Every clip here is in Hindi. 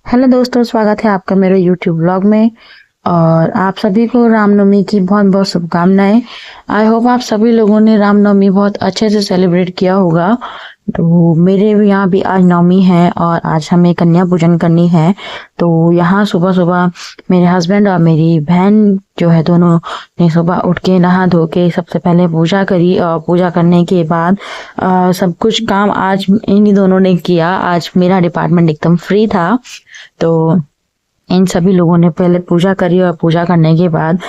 हेलो दोस्तों, स्वागत है आपका मेरे यूट्यूब ब्लॉग में। और आप सभी को रामनवमी की बहुत बहुत शुभकामनाएं। आई होप आप सभी लोगों ने रामनवमी बहुत अच्छे से सेलिब्रेट किया होगा। तो मेरे भी यहाँ भी आज नवमी है और आज हमें कन्या पूजन करनी है। तो यहाँ सुबह सुबह मेरे हस्बैंड और मेरी बहन जो है दोनों ने सुबह उठ के नहा धो के सबसे पहले पूजा करी। और पूजा करने के बाद सब कुछ काम आज इन्हीं दोनों ने किया। आज मेरा डिपार्टमेंट एकदम फ्री था। तो इन सभी लोगों ने पहले पूजा करी और पूजा करने के बाद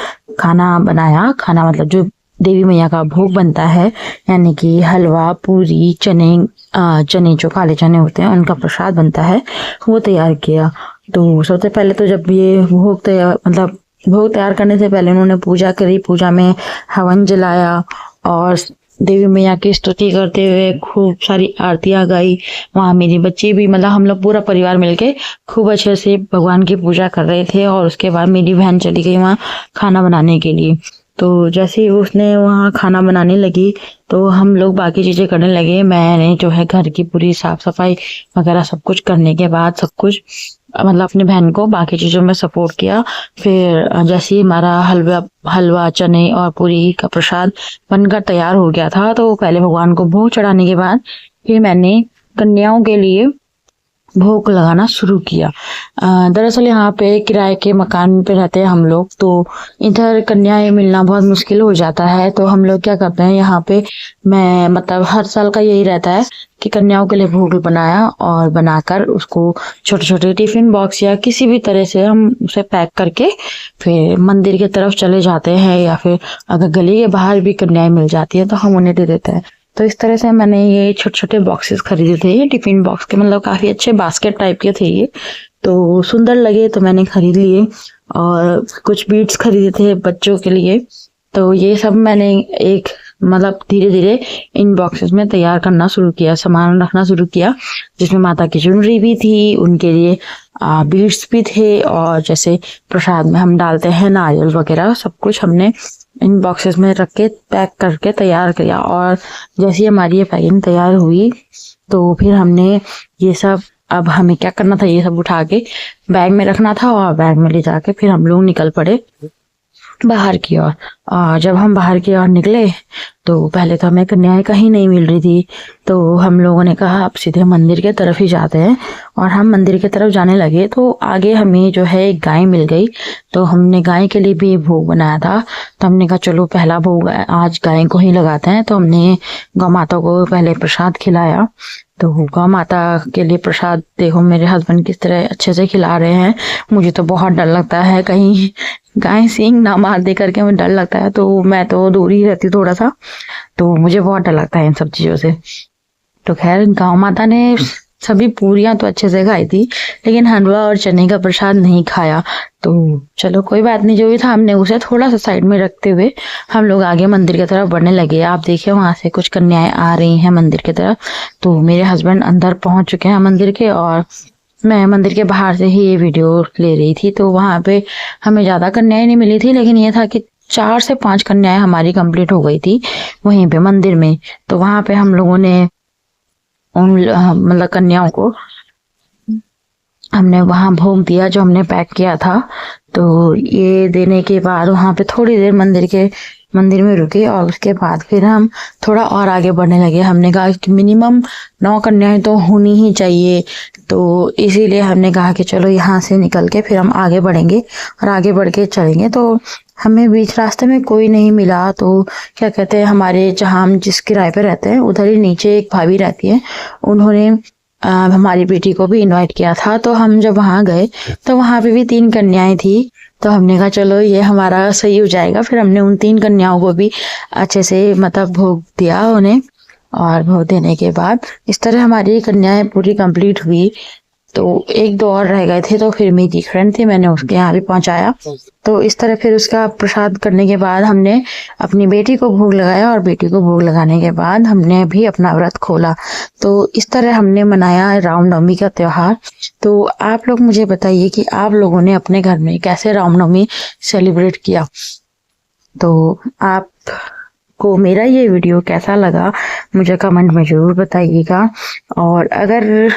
खाना बनाया। खाना मतलब जो देवी मैया का भोग बनता है, यानी कि हलवा, पूरी, चने जो काले चने होते हैं उनका प्रसाद बनता है, वो तैयार किया। तो सबसे पहले तो जब ये भोग तैयार करने से पहले उन्होंने पूजा करी। पूजा में हवन जलाया और देवी मैया की स्तुति करते हुए खूब सारी आरतियां गाई। वहाँ मेरी बच्ची भी, मतलब हम लोग पूरा परिवार मिलके खूब अच्छे से भगवान की पूजा कर रहे थे। और उसके बाद मेरी बहन चली गई वहाँ खाना बनाने के लिए। तो जैसे ही उसने वहाँ खाना बनाने लगी तो हम लोग बाकी चीजें करने लगे। मैंने जो है घर की पूरी साफ सफाई वगैरह सब कुछ करने के बाद सब कुछ मतलब अपनी बहन को बाकी चीजों में सपोर्ट किया। फिर जैसे ही हमारा हलवा चने और पूरी का प्रसाद बनकर तैयार हो गया था, तो पहले भगवान को भोग चढ़ाने के बाद फिर मैंने कन्याओं के लिए भोग लगाना शुरू किया। दरअसल यहाँ पे किराए के मकान पे रहते हैं हम लोग, तो इधर कन्याएं मिलना बहुत मुश्किल हो जाता है। तो हम लोग क्या करते हैं यहाँ पे, मैं मतलब हर साल का यही रहता है कि कन्याओं के लिए भोग बनाया और बनाकर उसको छोटे छोटे टिफिन बॉक्स या किसी भी तरह से हम उसे पैक करके फिर मंदिर की तरफ चले जाते हैं। या फिर अगर गली के बाहर भी कन्याएं मिल जाती है तो हम उन्हें दे देते हैं। तो इस तरह से मैंने ये छोटे छोटे बॉक्सेस खरीदे थे, ये टिफिन बॉक्स के, मतलब काफी अच्छे बास्केट टाइप के थे ये। तो सुंदर लगे तो मैंने खरीद लिए। और कुछ बीड्स खरीदे थे बच्चों के लिए। तो ये सब मैंने एक मतलब धीरे धीरे इन बॉक्सेस में तैयार करना शुरू किया, सामान रखना शुरू किया, जिसमें माता की चुनरी भी थी, उनके लिए बीड्स भी थे, और जैसे प्रसाद में हम डालते हैं नारियल वगैरह, सब कुछ हमने इन बॉक्सेस में रख के पैक करके तैयार किया। और जैसे हमारी ये पैकिंग तैयार हुई तो फिर हमने ये सब, अब हमें क्या करना था, ये सब उठा के बैग में रखना था और बैग में ले जाके फिर हम लोग निकल पड़े बाहर की ओर। और जब हम बाहर की ओर निकले तो पहले तो हमें कन्याएं कहीं नहीं मिल रही थी। तो हम लोगों ने कहा अब सीधे मंदिर के तरफ ही जाते हैं। और हम मंदिर की तरफ जाने लगे तो आगे हमें जो है एक गाय मिल गई। तो हमने गाय के लिए भी भोग बनाया था। तो हमने कहा चलो पहला भोग आज गाय को ही लगाते हैं। तो हमने गौ माता को पहले प्रसाद खिलाया। तो गौ माता के लिए प्रसाद देखो मेरे हस्बैंड किस तरह अच्छे से खिला रहे हैं। मुझे तो बहुत डर लगता है कहीं गाय सींग ना मार दे करके, मुझे डर लगता है। तो मैं तो दूर ही रहती थोड़ा सा, तो मुझे बहुत डर लगता है इन सब चीजों से। तो खैर गौ माता ने सभी पूरियां तो अच्छे से खाई थी, लेकिन हलवा और चने का प्रसाद नहीं खाया। तो चलो कोई बात नहीं, जो भी था हमने उसे थोड़ा सा साइड में रखते हुए हम लोग आगे मंदिर की तरफ बढ़ने लगे। आप देखिए वहां से कुछ कन्याएं आ रही हैं मंदिर की तरफ। तो मेरे हस्बैंड अंदर पहुंच चुके हैं मंदिर के, और मैं मंदिर के बाहर से ही ये वीडियो ले रही थी। तो वहां पे हमें ज्यादा कन्याएं नहीं मिली थी, लेकिन ये था कि 4 से 5 कन्याएं हमारी कंप्लीट हो गई थी वहीं पे मंदिर में। तो वहां पे हम लोगों ने उन मतलब कन्याओं को हमने वहां भोग दिया जो हमने पैक किया था। तो ये देने के बाद वहां पे थोड़ी देर मंदिर में रुके और उसके बाद फिर हम थोड़ा और आगे बढ़ने लगे। हमने कहा कि मिनिमम 9 कन्याएं तो होनी ही चाहिए। तो इसीलिए हमने कहा कि चलो यहाँ से निकल के फिर हम आगे बढ़ेंगे और आगे बढ़ के चलेंगे। तो हमें बीच रास्ते में कोई नहीं मिला। तो क्या कहते हैं, हमारे जहाँ हम जिस किराए पे रहते हैं उधर ही नीचे एक भाभी रहती है, उन्होंने हमारी बेटी को भी इनवाइट किया था। तो हम जब वहां गए तो वहां पे भी 3 कन्याएं थी। तो हमने कहा चलो ये हमारा सही हो जाएगा। फिर हमने उन 3 कन्याओं को भी अच्छे से मतलब भोग दिया उन्हें। और भोग देने के बाद इस तरह हमारी कन्याएं पूरी कंप्लीट हुई। तो 1-2 और रह गए थे, तो फिर मेरी फ्रेंड थी, मैंने उसके यहाँ भी पहुंचाया। तो इस तरह फिर उसका प्रसाद करने के बाद हमने अपनी बेटी को भोग लगाया, और बेटी को भोग लगाने के बाद हमने भी अपना व्रत खोला। तो इस तरह हमने मनाया रामनवमी का त्योहार। तो आप लोग मुझे बताइए कि आप लोगों ने अपने घर में कैसे रामनवमी सेलिब्रेट किया। तो आप को मेरा ये वीडियो कैसा लगा मुझे कमेंट में जरूर बताइएगा। और अगर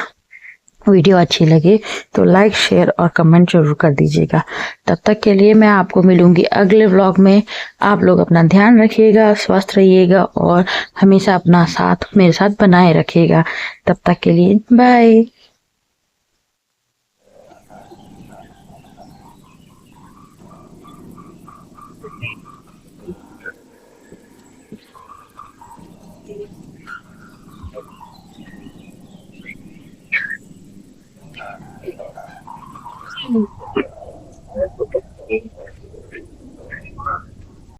वीडियो अच्छी लगे तो लाइक शेयर और कमेंट जरूर कर दीजिएगा। तब तक के लिए मैं आपको मिलूंगी अगले व्लॉग में। आप लोग अपना ध्यान रखिएगा, स्वस्थ रहिएगा और हमेशा अपना साथ मेरे साथ बनाए रखिएगा। तब तक के लिए बाय।